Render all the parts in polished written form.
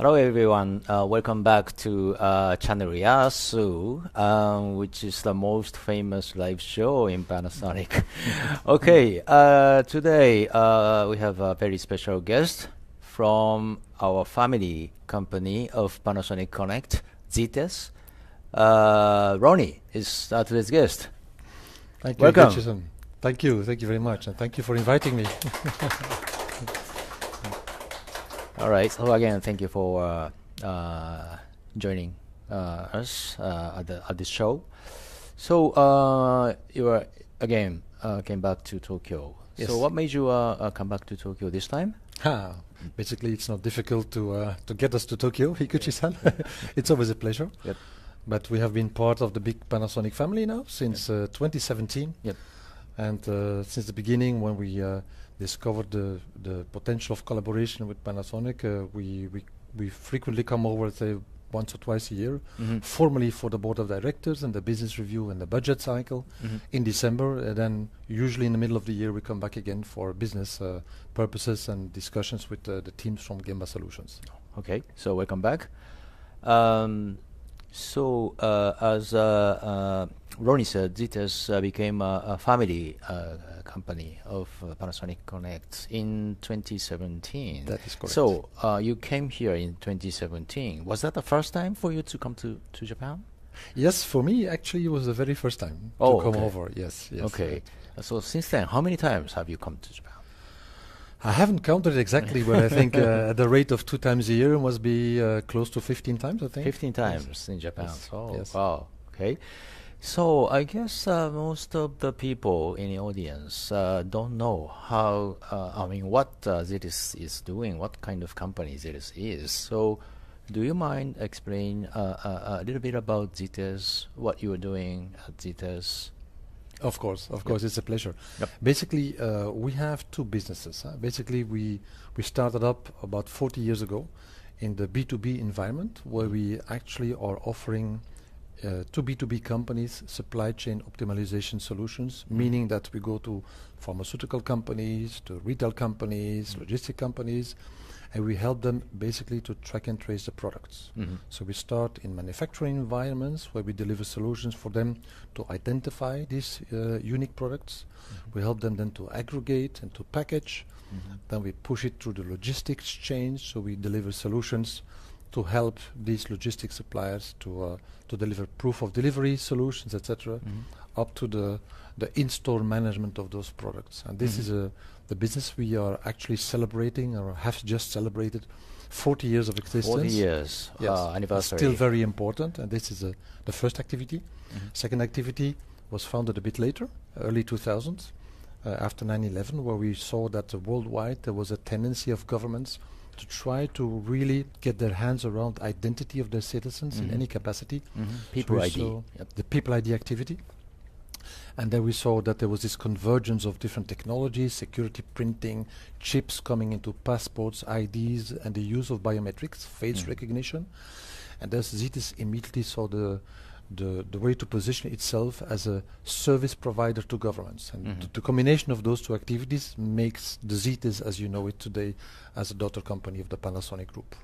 Hello everyone, welcome back to Ch.Yasu, which is the most famous live show in Panasonic. Okay, today we have a very special guest from our family company of Panasonic Connect, Zetes. Ronny is today's guest. Thank you, Welcome. Higuchi-san. Thank you very much, and thank you for inviting me. All right. So again, thank you for joining us at this show. So you are again came back to Tokyo. Yes. So what made you come back to Tokyo this time? Basically, it's not difficult to get us to Tokyo, Higuchi-san. It's always a pleasure. Yep. But we have been part of the big Panasonic family now since 2017. Yep. And since the beginning, when we discovered the potential of collaboration with Panasonic, we frequently come over, say, once or twice a year, formally for the board of directors and the business review and the budget cycle in December. And then usually in the middle of the year, we come back again for business purposes and discussions with the teams from Gemba Solutions. Okay. So welcome back. So as Ronny said, Zetes became a family company of Panasonic Connect in 2017. That is correct. So you came here in 2017. Was that the first time for you to come to Japan? Yes, for me, actually, it was the very first time to come over. Yes. Okay. So since then, how many times have you come to Japan? I haven't counted exactly, but I think at the rate of 2 times a year, it must be close to 15 times, I think. 15 times in Japan. Yes. Oh, Yes. wow. Okay. So I guess most of the people in the audience don't know how, what Zetes is doing, what kind of company Zetes is. So do you mind explain a little bit about Zetes, what you are doing at Zetes? Of course, it's a pleasure. Yep. Basically, we have 2 businesses. Basically, we started up about 40 years ago in the B2B environment, where we actually are offering to B2B companies supply chain optimization solutions, meaning that we go to pharmaceutical companies, to retail companies, logistic companies, and we help them basically to track and trace the products. So we start in manufacturing environments where we deliver solutions for them to identify these unique products. We help them then to aggregate and to package. Then we push it through the logistics chain, so we deliver solutions to help these logistics suppliers to deliver proof of delivery solutions, etc., up to the in-store management of those products. And this is the business we are actually celebrating, or have just celebrated 40 years of existence. 40 years anniversary. Still very important, and this is the first activity. Second activity was founded a bit later, early 2000s, after 9/11, where we saw that worldwide there was a tendency of governments to try to really get their hands around identity of their citizens in any capacity. People So we ID. saw Yep. the People ID activity. And then we saw that there was this convergence of different technologies, security printing, chips coming into passports, IDs, and the use of biometrics, face recognition. And thus Zetes immediately saw the way to position itself as a service provider to governments. And the combination of those 2 activities makes the Zetes as you know it today as a daughter company of the Panasonic Group.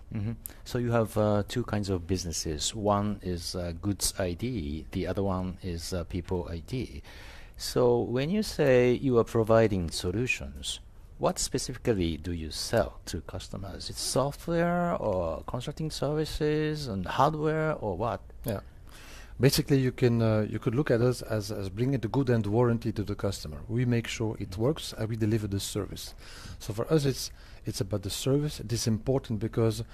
So you have 2 kinds of businesses. One is goods ID, the other one is people ID. So when you say you are providing solutions, what specifically do you sell to customers? It's software or consulting services and hardware or what? Yeah. Basically, you could look at us as bringing the good end warranty to the customer. We make sure it works and we deliver the service. So for us, it's about the service. It is important because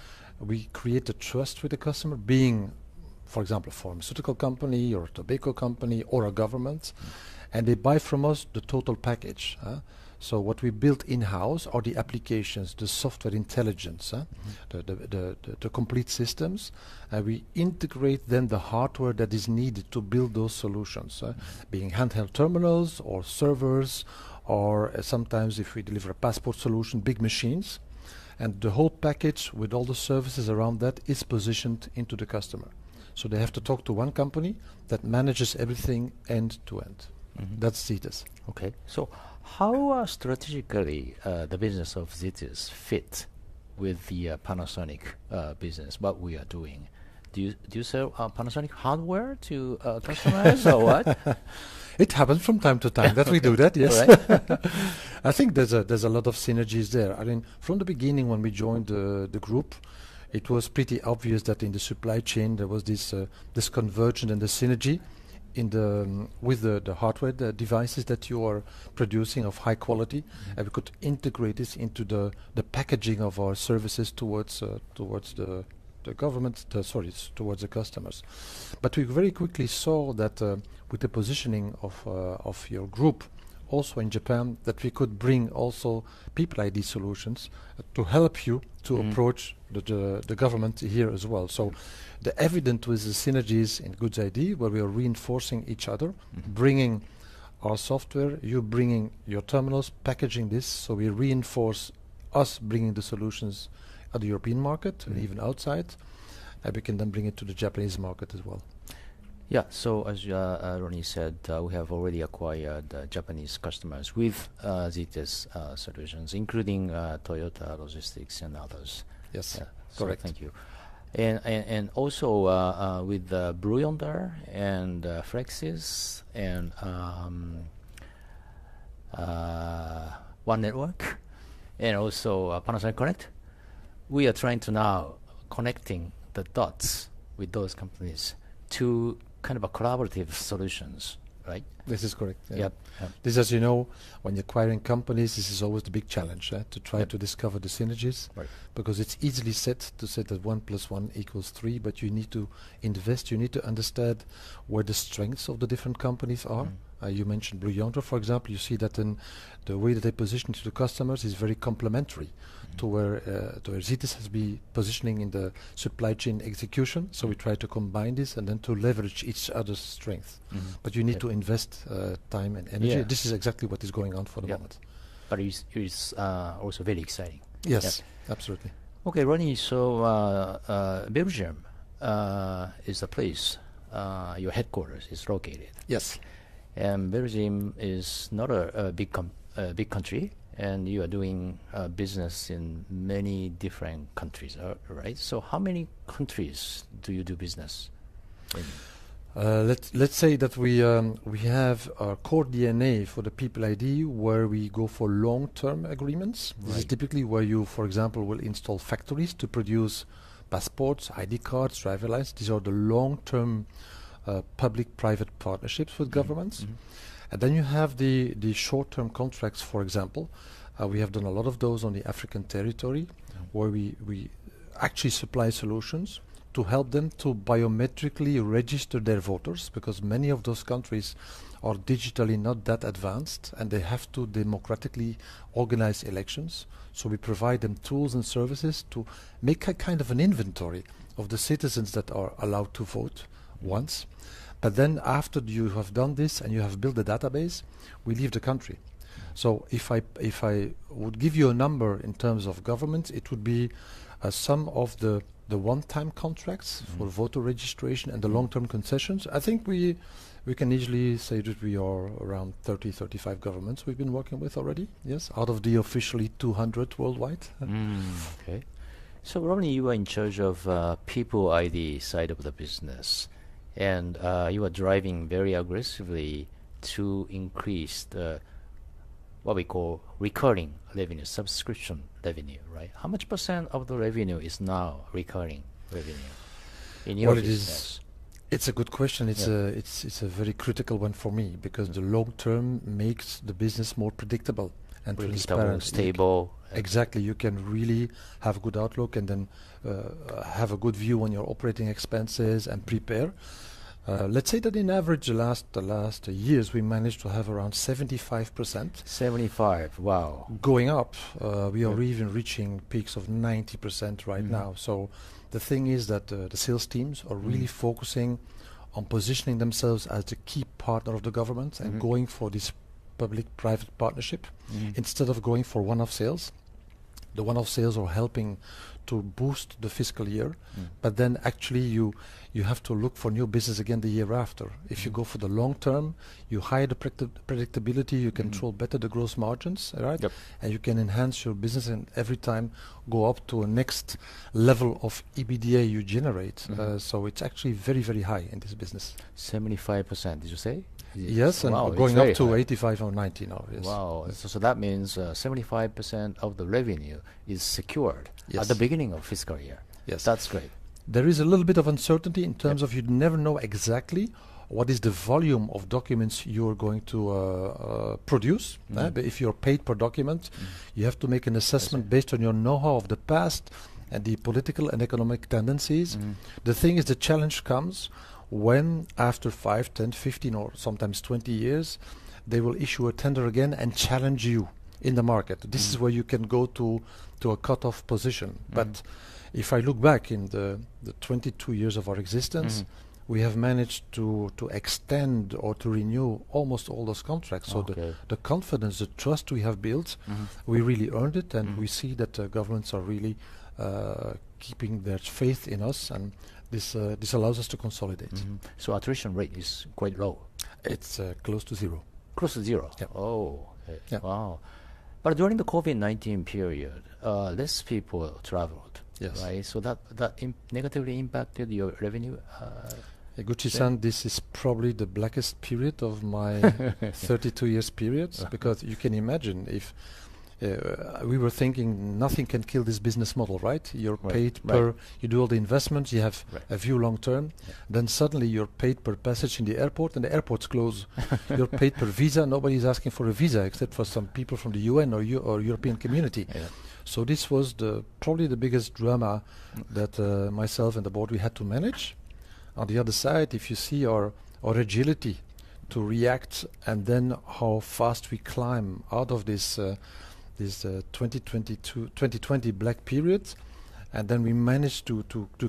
we create a trust with the customer, being, for example, a pharmaceutical company or a tobacco company or a government, and they buy from us the total package. So what we built in-house are the applications, the software intelligence, the complete systems. We integrate then the hardware that is needed to build those solutions, being handheld terminals or servers, or sometimes if we deliver a passport solution, big machines. And the whole package with all the services around that is positioned into the customer. So they have to talk to one company that manages everything end to end. That's Zetes. Okay. So how strategically the business of Zetes fit with the Panasonic business, what we are doing. Do you sell Panasonic hardware to customers or what? It happens from time to time that we do that, yes. I think there's a lot of synergies there. I mean, from the beginning when we joined the group, it was pretty obvious that in the supply chain there was this convergence and the synergy in with the hardware, the devices that you are producing of high quality, and we could integrate this into the packaging of our services towards the government, towards the customers. But we very quickly saw that with the positioning of your group, also in Japan, that we could bring also people ID solutions to help you to approach the government here as well. So the evident was the synergies in Goods ID, where we are reinforcing each other, bringing our software, you bringing your terminals, packaging this, so we reinforce us bringing the solutions at the European market and even outside, and we can then bring it to the Japanese market as well. Yeah, so as Ronny said, we have already acquired Japanese customers with Zetes solutions, including Toyota Logistics and others. Yes, correct. So thank you. And also with Blue Yonder and Flexis and One Network and also Panasonic Connect, we are trying to now connecting the dots with those companies to kind of a collaborative solutions, right? This is correct. Yeah. Yep. This, as you know, when you're acquiring companies, this is always the big challenge, to try to discover the synergies, right? Because it's easily said to say that 1 + 1 = 3, but you need to invest, you need to understand where the strengths of the different companies are. You mentioned Blue Yonder, for example. You see that in the way that they position to the customers is very complementary to where Zetes has been positioning in the supply chain execution. So we try to combine this and then to leverage each other's strength. But you need to invest time and energy. This is exactly what is going on for the moment. But it's also very exciting. Yes, absolutely. Okay, Ronny, so Belgium is the place your headquarters is located. Yes. And Belgium is not a big country, and you are doing business in many different countries, right? So how many countries do you do business in? Let's say that we have our core DNA for the People ID, where we go for long-term agreements. This is typically where you, for example, will install factories to produce passports, ID cards, driver license. These are the long-term public-private partnerships with governments. And then you have the short-term contracts, for example. We have done a lot of those on the African territory, where we actually supply solutions to help them to biometrically register their voters, because many of those countries are digitally not that advanced and they have to democratically organize elections. So we provide them tools and services to make a kind of an inventory of the citizens that are allowed to vote once. But then after you have done this and you have built a database, we leave the country. So if I would give you a number in terms of government, it would be some of the one-time contracts for voter registration and the long-term concessions. I think we can easily say that we are around 35 governments we've been working with already, yes, out of the officially 200 worldwide. Okay. So Ronny, you are in charge of People ID side of the business, and you are driving very aggressively to increase the what we call recurring revenue, subscription revenue, right? How much % of the revenue is now recurring revenue in your business? It's a good question. It's a very critical one for me, because the long term makes the business more predictable and transparent, stable. Exactly. You can really have a good outlook and then have a good view on your operating expenses and prepare. Let's say that in average, the last years, we managed to have around 75%. 75, wow. Going up. We are even reaching peaks of 90% right now. So the thing is that the sales teams are really focusing on positioning themselves as the key partner of the government and going for this public-private partnership instead of going for one-off sales. The one-off sales are helping to boost the fiscal year, but then actually you have to look for new business again the year after. If you go for the long term, you higher the predictability, you control better the gross margins, right? Yep. And you can enhance your business and every time go up to a next level of EBITDA you generate. So it's actually very, very high in this business. 75%, did you say? Yes, and wow, going up to high. 85 or 90 now. Yes. Wow, so that means 75% of the revenue is secured at the beginning of fiscal year. Yes. That's great. There is a little bit of uncertainty in terms of you never know exactly what is the volume of documents you're going to produce. But if you're paid per document, you have to make an assessment based on your know-how of the past and the political and economic tendencies. The thing is, the challenge comes when after 5, 10, 15 or sometimes 20 years, they will issue a tender again and challenge you in the market. This is where you can go to a cut-off position. But if I look back in the 22 years of our existence, we have managed to extend or to renew almost all those contracts. So the confidence, the trust we have built, we really earned it, and we see that governments are really keeping their faith in us, and this allows us to consolidate. So attrition rate is quite low. It's close to zero. Close to zero? Yep. Oh, Yeah. wow. But during the COVID-19 period, less people traveled, Yes. right? So that negatively impacted your revenue? Higuchi-san, this is probably the blackest period of my 32 years period, because you can imagine if we were thinking nothing can kill this business model, right? You're paid per, you do all the investments, you have a view long term, then suddenly you're paid per passage in the airport and the airports close. You're paid per visa, nobody's asking for a visa except for some people from the UN or European community. So this was probably the biggest drama that myself and the board we had to manage. On the other side, if you see our agility to react and then how fast we climb out of this 2020 black period, and then we managed to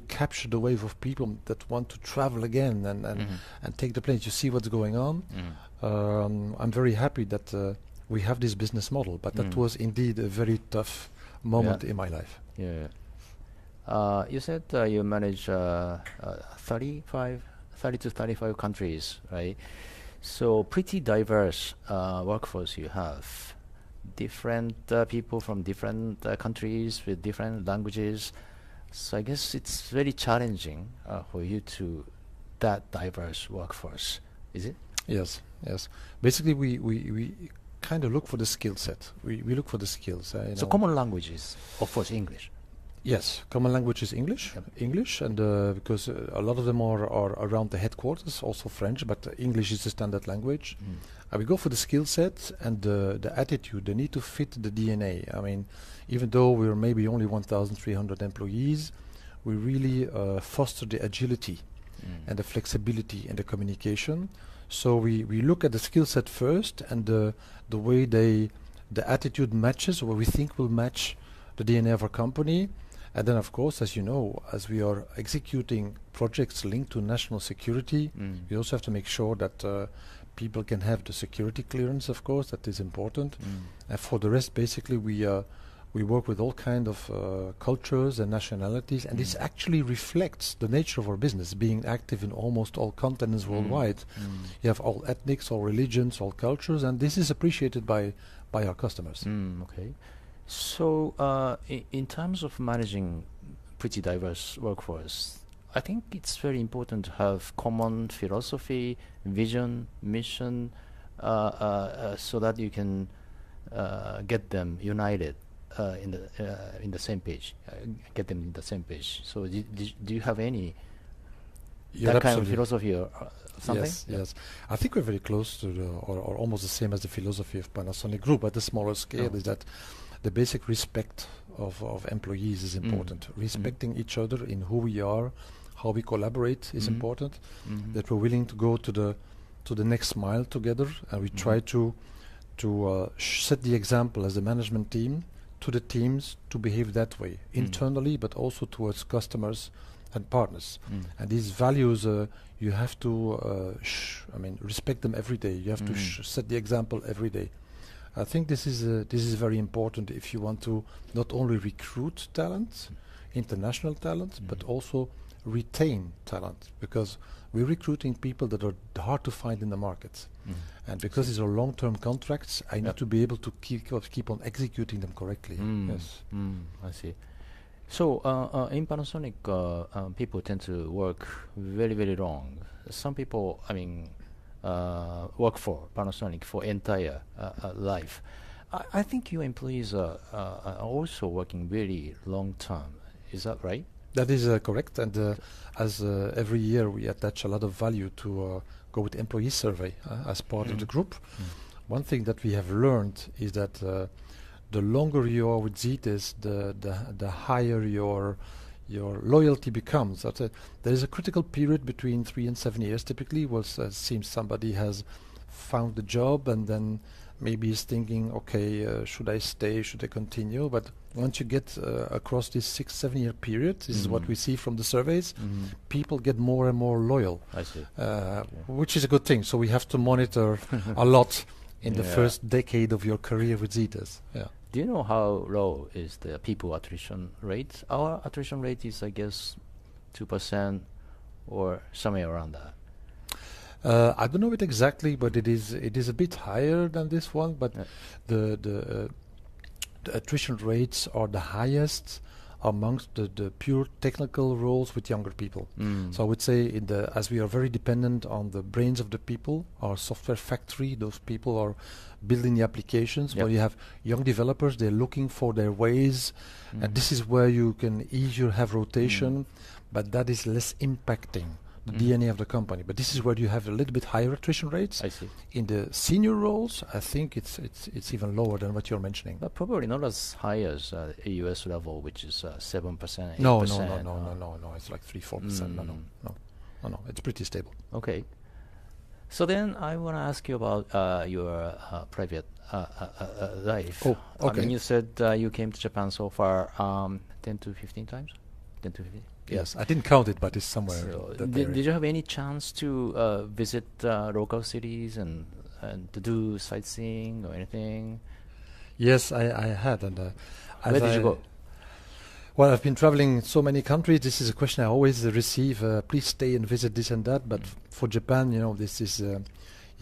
capture the wave of people that want to travel again and take the planes. You see what's going on. I'm very happy that we have this business model, but that was indeed a very tough moment in my life. Yeah. You said you manage 30 to 35 countries, right? So pretty diverse workforce you have. Different people from different countries with different languages. So I guess it's very challenging for you to that diverse workforce. Is it? Yes. Basically, we kind of look for the skill set. We look for the skills. So common language is, of course, English. Yes, common language is English. English, and because a lot of them are around the headquarters, also French, but English is the standard language. And we go for the skill set and the attitude. They need to fit the DNA. I mean, even though we're maybe only 1,300 employees, we really foster the agility and the flexibility and the communication. So we look at the skill set first, and the way the attitude matches, or we think will match the DNA of our company. And then, of course, as you know, as we are executing projects linked to national security, we also have to make sure that people can have the security clearance, of course, that is important. And for the rest, basically, we work with all kind of cultures and nationalities, and this actually reflects the nature of our business, being active in almost all continents worldwide. You have all ethnics, all religions, all cultures, and this is appreciated by our customers. Okay. So in terms of managing pretty diverse workforce, I think it's very important to have common philosophy, vision, mission, so that you can get them united in the same page, get them in the same page. So do you have any that kind of philosophy or something? Yes. I think we're very close to or almost the same as the philosophy of Panasonic Group at a smaller scale. Is that the basic respect of employees is important. Respecting each other in who we are, how we collaborate is important. That we're willing to go to the next mile together, and we try to set the example as a management team to the teams to behave that way internally, but also towards customers and partners. And these values, you have to respect them every day. You have to set the example every day. I think this is very important if you want to not only recruit talent international talent, but also retain talent, because we're recruiting people that are hard to find in the market. And because these are long-term contracts, I need to be able to keep on executing them correctly. Yes. I see. So in Panasonic, people tend to work very, very long. Some people, work for Panasonic for entire life. I think your employees are also working very long term. Is that right? That is correct. And as every year we attach a lot of value to go with employee survey as part of the group. One thing that we have learned is that the longer you are with Zetes, the higher your loyalty becomes. There is a critical period between 3 and 7 years typically, where it seems somebody has found the job and then maybe is thinking, okay, should I stay, should I continue? But once you get across this 6-7 year period, this is what we see from the surveys, people get more and more loyal. I see. Which is a good thing. So we have to monitor a lot in the first decade of your career with Zetes. Yeah. Do you know how low is the people attrition rate? Our attrition rate is, I guess, 2% or somewhere around that. I don't know it exactly, but it is a bit higher than this one. But the attrition rates are the highest amongst the pure technical roles with younger people. So I would say, as we are very dependent on the brains of the people, our software factory, those people are building the applications. Where you have young developers, they're looking for their ways, and this is where you can easier have rotation, but that is less impacting the DNA of the company. But this is where you have a little bit higher attrition rates. I see. In the senior roles, I think it's even lower than what you're mentioning. But probably not as high as a US level, which is 7%, 8%. No. It's like 3-4%. No. It's pretty stable. Okay. So then I want to ask you about your private life. Oh, okay. You said you came to Japan so far 10 to 15 times? 10 to 15? Yes, I didn't count it, but it's somewhere. So did you have any chance to visit local cities and to do sightseeing or anything? Yes, I had. And where did you go? Well, I've been traveling so many countries. This is a question I always receive. Please stay and visit this and that. But for Japan, this is you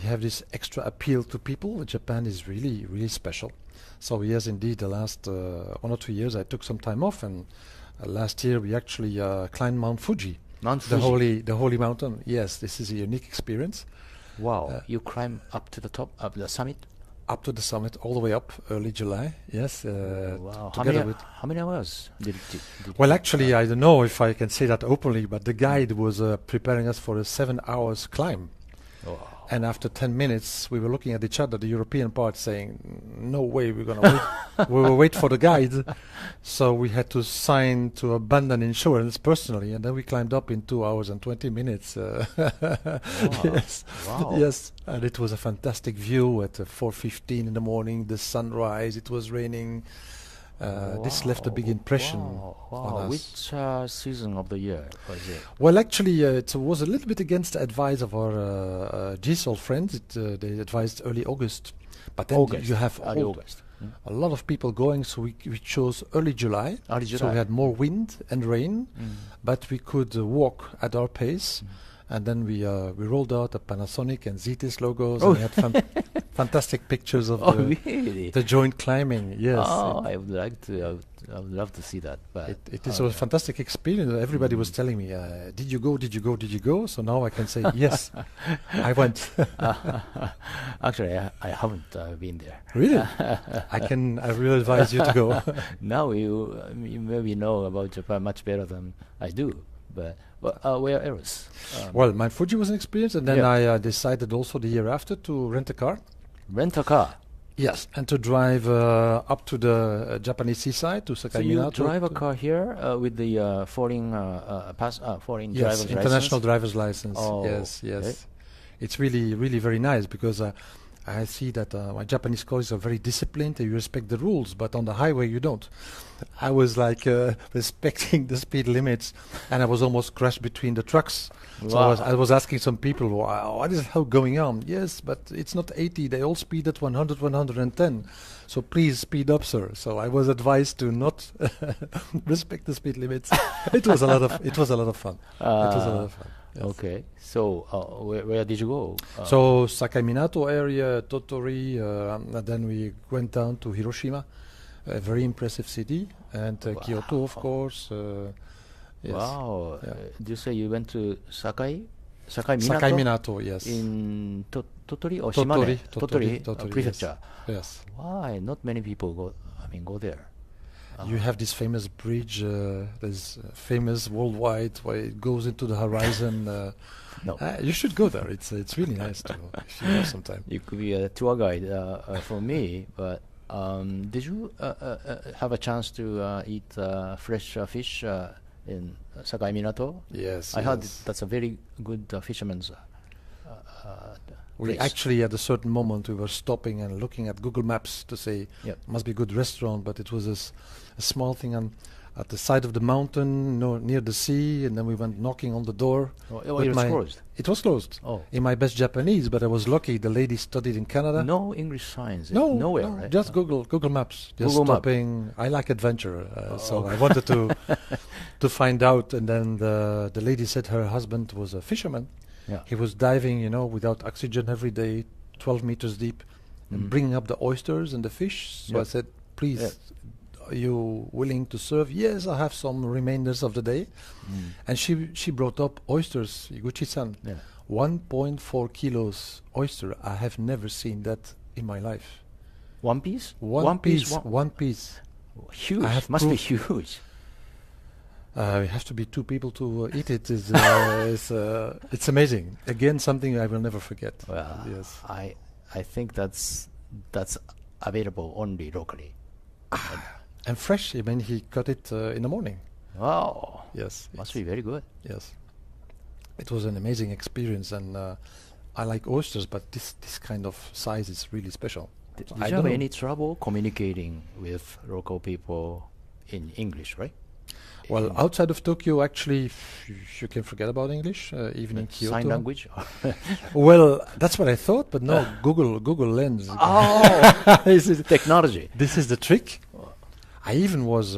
have this extra appeal to people. Japan is really, really special. So yes, indeed, the last 1 or 2 years, I took some time off, and last year we actually climbed Mount Fuji. The holy mountain. Yes, this is a unique experience. Wow! You climbed up to the top of the summit. Up to the summit, all the way up, early July. Yes. Wow! How many hours did well, actually, I don't know if I can say that openly, but the guide was preparing us for a 7 hours climb. Wow. And after 10 minutes, we were looking at each other, the European part, saying, no way, we're going to wait. We will wait for the guide. So we had to sign to abandon insurance personally, and then we climbed up in 2 hours and 20 minutes. Wow. Yes. Wow. Yes. And it was a fantastic view at 4:15 in the morning, the sunrise, it was raining. This left a big impression on us. Which season of the year was it? Well, actually, it was a little bit against the advice of our GSOL friends. They advised early August. But then you have a lot of people going, so we chose early July. So we had more wind and rain, but we could walk at our pace. And then we rolled out the Panasonic and Zetes logos, and we had fantastic pictures of the joint climbing. Yes. Oh, I would love to see that. But it is a fantastic experience. Everybody was telling me, "Did you go? Did you go? Did you go?" So now I can say, "Yes, I went." Actually, I haven't been there. Really? I really advise you to go. Now you maybe know about Japan much better than I do, but. Where else? Well, Mount Fuji was an experience, and then I decided also the year after to rent a car. Rent a car? Yes, and to drive up to the Japanese seaside, to Sakaminato. So you drive a car here with the foreign driver's license? International driver's license. Oh, yes. It's really, really very nice, because I see that my Japanese colleagues are very disciplined and you respect the rules, but on the highway you don't. I was like respecting the speed limits, and I was almost crashed between the trucks. So I was asking some people, what is how going on? Yes, but it's not 80. They all speed at 100, 110. So please speed up, sir. So I was advised to not respect the speed limits. It was a lot of fun. It was a lot of fun. Yes. Okay. So where did you go? So Sakai Minato area, Tottori, and then we went down to Hiroshima, a very impressive city, and Kyoto, of course. Yes. Wow. Yeah. Do you say you went to Sakai Minato? Sakai Minato, yes. In Tottori or Tottori, Shimane? Tottori, Prefecture. Yes. Why? Not many people go there. You have this famous bridge, there's famous worldwide, where it goes into the horizon. No. You should go there. It's really nice to if you have some time. You could be a tour guide for me, but did you have a chance to eat fresh fish in Sakai Minato? Yes. I heard that's a very good fisherman's we place. actually, at a certain moment, we were stopping and looking at Google Maps to say, Yep. must be a good restaurant, but it was a small thing at the side of the mountain, near the sea, and then we went knocking on the door. It was closed. It was closed. Oh. In my best Japanese, but I was lucky. The lady studied in Canada. No English signs. No, nowhere. no, Right? just Google Maps. Just Google Map. stopping. I like adventure, so I wanted to find out. And then the lady said her husband was a fisherman. Yeah. He was diving, without oxygen every day, 12 meters deep, and bringing up the oysters and the fish. So I Yep. said, please, are you willing to serve? Yes, I have some remainders of the day. And she brought up oysters, Higuchi-san. Yeah. 1.4 kilos oyster. I have never seen that in my life. One piece? One piece. Huge. Must be huge. We have to be two people to eat it. It's amazing. Again, something I will never forget. Well, Yes. I think that's available only locally. And fresh. I mean, he cut it in the morning. Wow. Yes. Must be very good. Yes. It was an amazing experience, and I like oysters, but this kind of size is really special. Did So you I have don't know. any trouble communicating with local people in English, right? Well, outside of Tokyo, actually, you can forget about English, even in Kyoto. Sign language? Well, that's what I thought, but no, Google Lens. Oh, technology. This is the trick. I even was,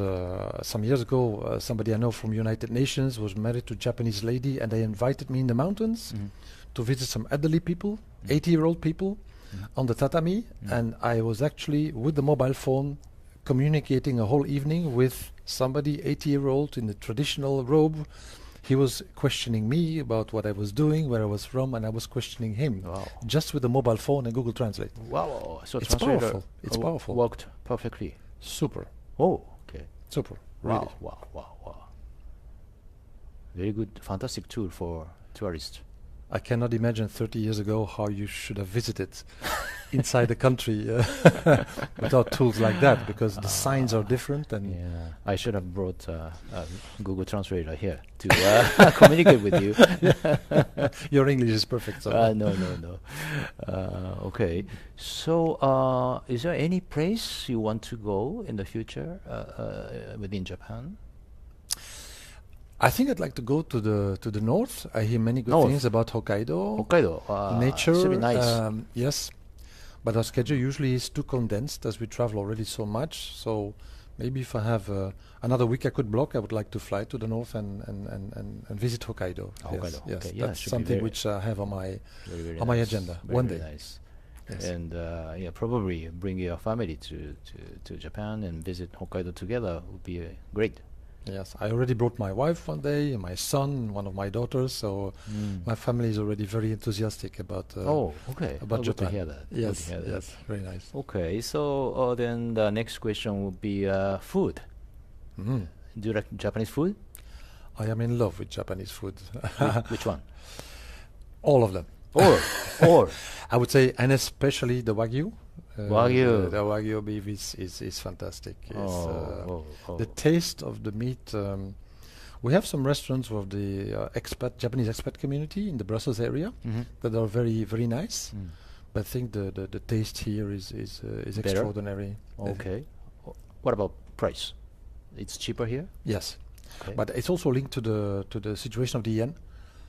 some years ago, somebody I know from United Nations was married to a Japanese lady, and they invited me in the mountains to visit some elderly people, 80-year-old people, on the tatami, and I was actually, with the mobile phone, communicating a whole evening with somebody 80-year-old in the traditional robe. He was questioning me about what I was doing, where I was from, and I was questioning him. Wow. Just with the mobile phone and Google Translate. Wow. So It's translator powerful. It's powerful. Worked perfectly. Super. Oh, okay. Super. Really. Wow. Very good, fantastic tool for tourists. I cannot imagine 30 years ago how you should have visited inside the country without tools like that, because the signs are different. And Yeah, I should have brought Google Translator here to communicate with you. your English is perfect. So. No. Okay, so is there any place you want to go in the future within Japan? I think I'd like to go to the north. I hear many good North. things about Hokkaido. Hokkaido, Nature. should be nice. Yes. But our schedule usually is too condensed as we travel already so much. So maybe if I have another week I could block, I would like to fly to the north and visit Hokkaido. Hokkaido, Yes, okay. Yeah, that's should be something very- which I have on my Very on my nice. agenda Very, one very day. Nice. Yes. And probably bring your family to Japan and visit Hokkaido together would be great. Yes, I already brought my wife one day, and my son, and one of my daughters. So my family is already very enthusiastic about. Okay. About Good to Japan. hear that. Good Yes, to hear that. yes, very nice. Okay, so then the next question would be food. Mm. Do you like Japanese food? I am in love with Japanese food. Which one? All of them. Or I would say, and especially the Wagyu. Wagyu. The Wagyu beef is fantastic. The oh. taste of the meat. We have some restaurants of the Japanese expat community in the Brussels area that are very, very nice. But I think the taste here is Better? extraordinary. Okay. What about price? It's cheaper here? Yes, Okay. but it's also linked to the situation of the yen.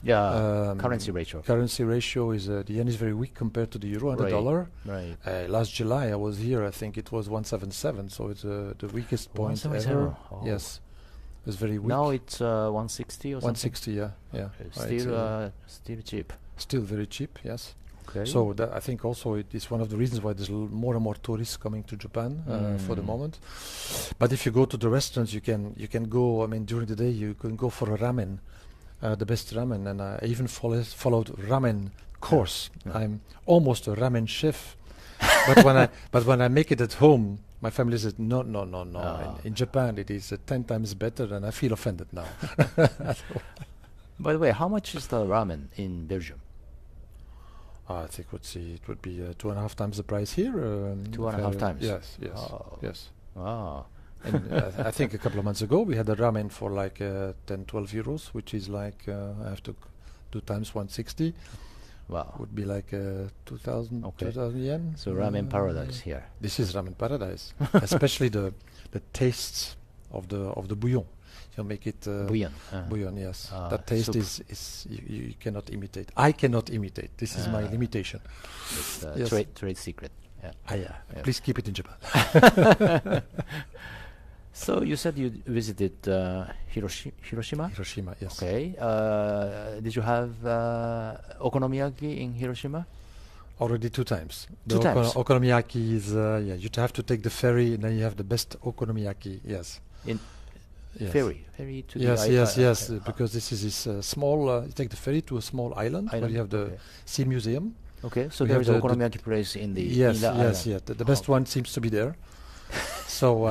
Yeah, currency ratio. Currency ratio is the yen is very weak compared to the euro and the Right. dollar. Right. Last July I was here. I think it was 177, so it's the weakest point 177. ever. Oh. Yes, it's very weak. Now it's 160 or something? 160, yeah. Okay. Right, Still cheap. still very cheap, yes. Okay. So I think also it is one of the reasons why there's more and more tourists coming to Japan for the moment. But if you go to the restaurants, you can go. I mean, during the day you can go for a ramen, the best ramen, and I even followed ramen course. Yeah. I'm almost a ramen chef, but when I make it at home, my family says no. Ah. In Japan, it is 10 times better, and I feel offended now. By the way, how much is the ramen in Belgium? I think it would be 2.5 times the price here. 2.5 times? Yes. Oh. Yes. Ah. And I think a couple of months ago we had a ramen for like 10, 12 euros, which is like I have to do times 160. Wow. Would be like 2,000 Okay. 2,000 yen. So ramen paradise here. This is ramen paradise, especially the tastes of the bouillon. You make it Bouillon. bouillon. Yes, Ah, that taste soup. is you cannot imitate. I cannot imitate. This is my Ah. limitation. It's Yes. trade secret. Yeah. Yeah. Please keep it in Japan. So you said you visited Hiroshima? Hiroshima, yes. Okay. Did you have okonomiyaki in Hiroshima? Already 2 times. Two times? Okonomiyaki is you have to take the ferry, and then you have the best okonomiyaki. Yes. In Yes. ferry to Yes, the yes. Because this is this small. You take the ferry to a small island where you have the Okay. sea museum. Okay, so We there have is a the okonomiyaki place in the Yes, in the yes, island. yeah. The best one seems to be there. So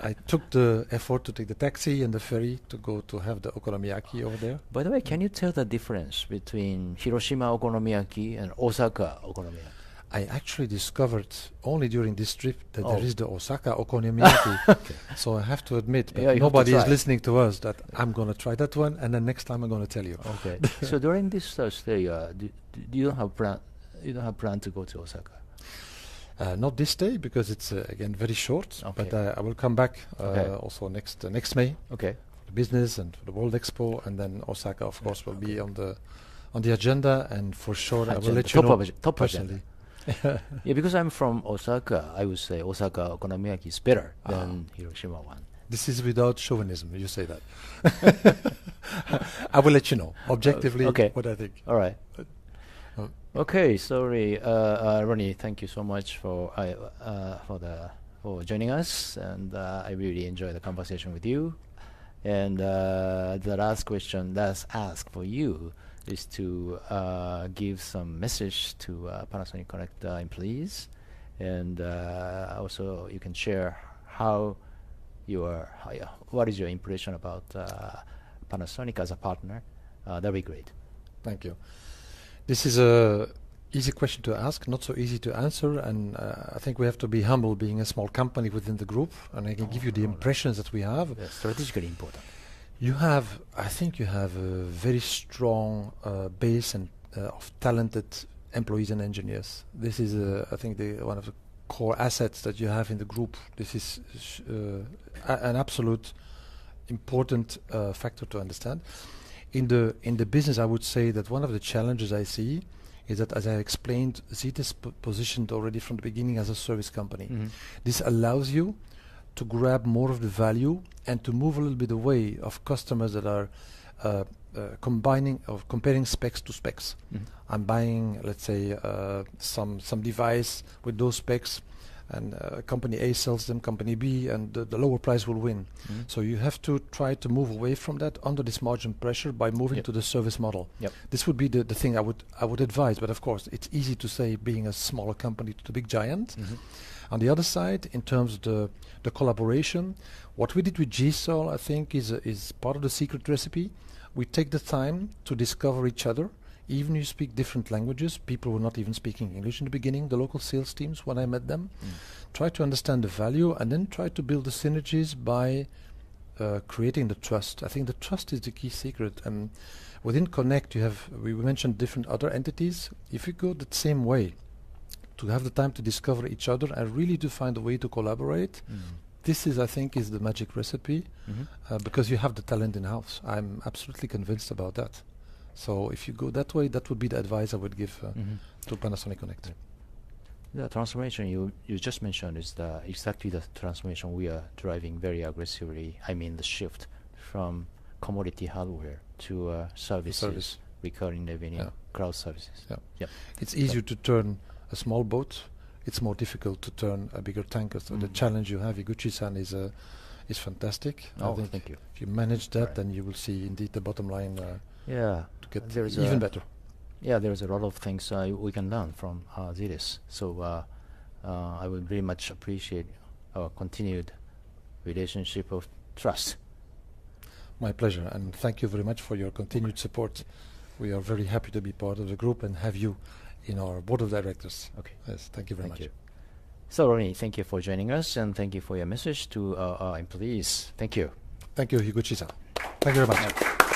I took the effort to take the taxi and the ferry to go to have the okonomiyaki over there. By the way, can you tell the difference between Hiroshima okonomiyaki and Osaka okonomiyaki? I actually discovered only during this trip that Oh. there is the Osaka okonomiyaki. So I have to admit, but Yeah, you have to nobody is try. listening to us, that I'm going to try that one, and then next time I'm going to tell you. Okay. So during this stay, you don't have plan to go to Osaka? Not this day because it's again very short. Okay. But I will come back Okay. also next May Okay. for the business and for the World Expo, and then Osaka, of course, will be on the agenda, and for sure I will let you know Top personally. agenda. Yeah, because I'm from Osaka, I would say Osaka okonomiyaki is better than Hiroshima one. This is without chauvinism. You say that. I will let you know objectively Okay. what I think. All right. Uh, Okay, sorry, Ronny. Thank you so much for joining us, and I really enjoyed the conversation with you. And the last ask for you is to give some message to Panasonic Connect employees, and also you can share what is your impression about Panasonic as a partner. That'd be great. Thank you. This is a easy question to ask, not so easy to answer, and I think we have to be humble being a small company within the group, and I can give you the impressions that we have. That's strategically important. I think you have a very strong base and of talented employees and engineers. This is, I think, one of the core assets that you have in the group. This is an absolute important factor to understand. In the business, I would say that one of the challenges I see is that, as I explained, Zetes positioned already from the beginning as a service company. Mhm. This allows you to grab more of the value and to move a little bit away of customers that are comparing specs to specs. Mhm. I'm buying, let's say, some device with those specs, and company A sells them, company B, and the lower price will win. Mhm. So you have to try to move away from that under this margin pressure by moving Yep. to the service model. Yep. This would be the thing I would advise, but of course it's easy to say being a smaller company to the big giant. Mhm. On the other side, in terms of the collaboration, what we did with GSOL, I think, is part of the secret recipe. We take the time to discover each other. Even you speak different languages, people were not even speaking English in the beginning, the local sales teams, when I met them. Try to understand the value and then try to build the synergies by creating the trust. I think the trust is the key secret. And within Connect, we mentioned different other entities. If you go the same way, to have the time to discover each other and really to find a way to collaborate. This is, I think, is the magic recipe, because you have the talent in-house. I'm absolutely convinced about that. So if you go that way, that would be the advice I would give to Panasonic Connect. The transformation you just mentioned is exactly the transformation we are driving very aggressively. I mean the shift from commodity hardware to services, recurring revenue, cloud services. It's easier to turn a small boat. It's more difficult to turn a bigger tanker. So the challenge you have, Higuchi-san, is fantastic. Thank you. If you manage that, then you will see indeed the bottom line to get even better. Yeah, there's a lot of things we can learn from Zetes. So I would very much appreciate our continued relationship of trust. My pleasure, and thank you very much for your continued support. We are very happy to be part of the group and have you in our board of directors. Okay. Yes, thank you very much. So, Ronny, thank you for joining us, and thank you for your message to our employees. Thank you. Thank you, Higuchi-san. Thank you very much.